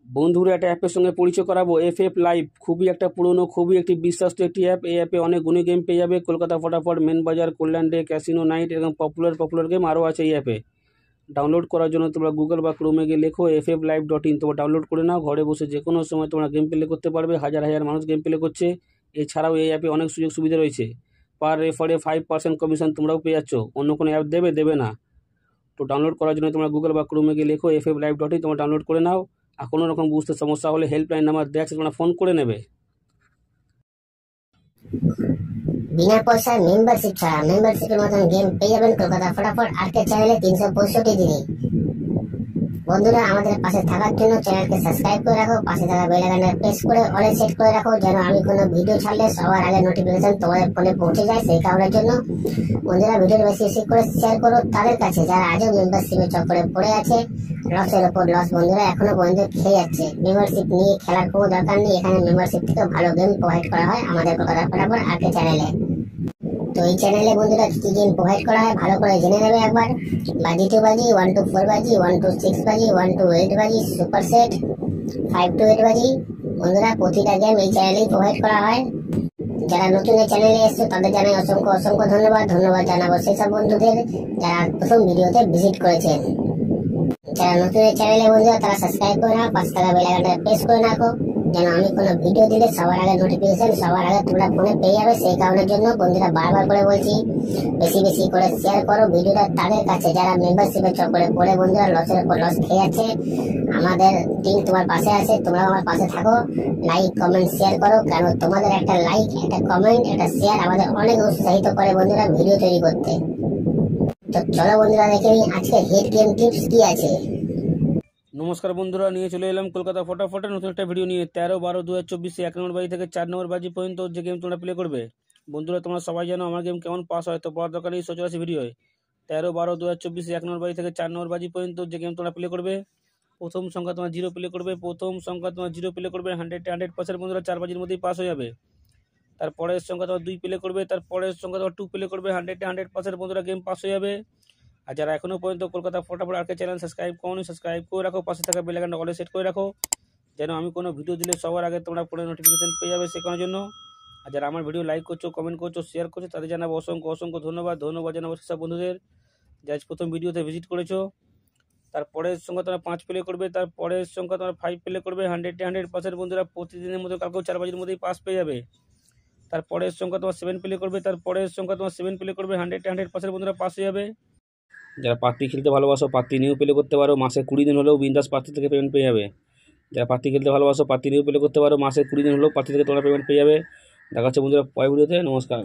বন্ধুরা একটা অ্যাপের সঙ্গে পরিচয় করাবো, এফএফ লাইভ। খুবই একটা পুরনো, খুবই একটি বিশ্বস্ত একটি অ্যাপ। এই অ্যাপে অনেক গুণী গেম পেয়ে যাবে। কলকাতা ফটাফট, মেন বাজার, কল্যাণ ডে, ক্যাসিনো নাইট এবং পপুলার গেম আরও আছে এই অ্যাপে। ডাউনলোড করার জন্য তোমরা গুগল বা ক্রোমে গিয়ে লেখো fflive.in, তোমরা ডাউনলোড করে নাও। ঘরে বসে যে কোনো সময় তোমরা গেম প্লে করতে পারবে। হাজার হাজার মানুষ গেম প্লে করছে। এছাড়াও এই অ্যাপে অনেক সুযোগ সুবিধা রয়েছে। পার রেফারে 5% কমিশন তোমরাও পেয়ে যাচ্ছ। অন্য কোনো অ্যাপ দেবে না। তো ডাউনলোড করার জন্য তোমরা গুগল বা ক্রোমে গিয়ে লেখো fflive.in, তোমরা ডাউনলোড করে নাও। আর কোনো রকম বুঝতে সমস্যা হলে হেল্পলাইন নাম্বার দেওয়া আছে, তোমরা ফোন করে নেবে। বিনা পয়সায় মেম্বারশিপ ছাড়া মেম্বারশিপের মতন গেম পেয়ে যাবেন কলকাতা ফটাফট আর্কেড চ্যানেলে 365 দিনই। বন্ধুরা, আমাদের পাশে থাকার জন্য চ্যানেলকে সাবস্ক্রাইব করে রাখো, পাশে থাকা বেল আইকনে প্রেস করে অলে সেট করে রাখো, যেন আমি কোনো ভিডিও ছাড়লে সবার আগে নোটিফিকেশন তোমাদের ফোনে পৌঁছে যায়। সেই কারণের জন্য বন্ধুরা, ভিডিও বেশি বেশি করে শেয়ার করো তাদের কাছে যারা আজও মেম্বারশিপের চক্করে পড়ে আছে। লসের ওপর লস বন্ধুরা এখনো পর্যন্ত খেয়ে যাচ্ছে। মেম্বারশিপ নিয়ে খেলার কোনো দরকার নেই। এখানে মেম্বারশিপ থেকে ভালো গেম প্রোভাইড করা হয় আমাদের কলকাতা ফটাফট আর্কেড চ্যানেলে। তো এই চ্যানেলে বন্ধুরা কি গেম প্রোভাইড করা হয় ভালো করে জেনে নেবে একবার। বাজি 2 বাজি, 1 to 4 বাজি, 1 to 6 বাজি, 1 to 8 বাজি, সুপার সেট, 5 to 8 বাজি। বন্ধুরা, প্রতিটা গেম এই চ্যানেলেই প্রোভাইড করা হয়। যারা নতুন এই চ্যানেলে এসছে তাদের জানাই অসংখ্য ধন্যবাদ জানাবো সেসব বন্ধুদের যারা প্রথম ভিডিওতে ভিজিট করেছেন। যারা নতুন এই চ্যানেলে বন্ধুরা তারা সাবস্ক্রাইব করে নাও, পাশে থাকা বেল আইকনটা প্রেস করে রাখো, যেন আমি কোনো ভিডিও দিলে সবার আগে নোটিফিকেশন সবার আগে তোমরা ফোনে পেয়ে যাবে। সেই কারণের জন্য বন্ধুরা বারবার করে বলছি, বেশি বেশি করে শেয়ার করো ভিডিওটা তাদের কাছে যারা মেম্বারশিপের চক্করে পড়ে বন্ধুরা লসের উপর লস খেয়ে যাচ্ছে। আমাদের টিম তোমার পাশে আছে, তোমরা আমার পাশে থাকো। লাইক কমেন্ট শেয়ার করো, কারণ তোমাদের একটা লাইক, একটা কমেন্ট, একটা শেয়ার আমাদের অনেক উৎসাহিত করে বন্ধুরা ভিডিও তৈরি করতে। তো চলো বন্ধুরা, দেখে নিই আজকে হিট গেম টিপস কি আছে। নমস্কার বন্ধুরা, নিয়ে চলে এলাম কলকাতা ফটাফটের নতুন একটা ভিডিও নিয়ে। 13/12/2024 1 নম্বর বাজি থেকে 4 নম্বর বাজি পর্যন্ত যে গেম তোমরা প্লে করবে। বন্ধুরা, তোমরা সবাই জানো আমার গেম কেমন পাস হয়, তো পড়ার দরকার নেই, সচরাচর ভিডিও 13/12/2024 1 নম্বর বাজি থেকে 4 নম্বর বাজি পর্যন্ত যে গেম তোমরা প্লে করবে। প্রথম সংখ্যা তোমার 0 প্লে করবে। 100% বন্ধুরা 4 বাজির মধ্যেই পাস হয়ে যাবে। তারপরের সংখ্যা তোমার 2 প্লে করবে। তারপরের সংখ্যা তোমার 2 প্লে করবে। 100% বন্ধুরা গেম পাস হয়ে যাবে। আর যারা এখনো পর্যন্ত কলকাতা ফটাফট আর্কেড চ্যানেল সাবস্ক্রাইব করোনি, সাবস্ক্রাইব করে রাখো, পাশে থাকা বেল আইকনটা অলে সেট করে রাখো, যেন আমি কোনো ভিডিও দিলে সবার আগে তোমরা ফোনে নোটিফিকেশন পেয়ে যাবে শেখানোর জন্য। আর যারা আমার ভিডিও লাইক করছো, কমেন্ট করছো, শেয়ার করছো, তাদের জানাবো অসংখ্য ধন্যবাদ জানাবো সেসব বন্ধুদের যে আজ প্রথম ভিডিওতে ভিজিট করেছো। তারপরের সংখ্যা তোমরা 5 প্লে করবে। তারপরের সংখ্যা তোমরা 5 প্লে করবে। 100% বন্ধুরা প্রতিদিনের মতো কালকেও 4 বাজির মধ্যেই পাস পেয়ে যাবে। তারপরের সংখ্যা তোমার 7 প্লে করবে। তারপরের সংখ্যা তোমার 7 প্লে করবে। 100% বন্ধুরা পাস হয়ে যাবে। যারা পাত্তি খেলতে ভালোবাসো, পাত্তি নিয়েও প্লে করতে পারো। মাসে 20 দিন হলেও বিন্দাস পাত্তি থেকে পেমেন্ট পেয়ে যাবে। যারা পাত্তি খেলতে ভালোবাসো, পাত্তি নিয়েও প্লে করতে পারো। মাসে 20 দিন হলেও পাত্তি থেকে তোমরা পেমেন্ট পেয়ে যাবে। দেখা হচ্ছে বন্ধুরা পরের ভিডিওতে। নমস্কার।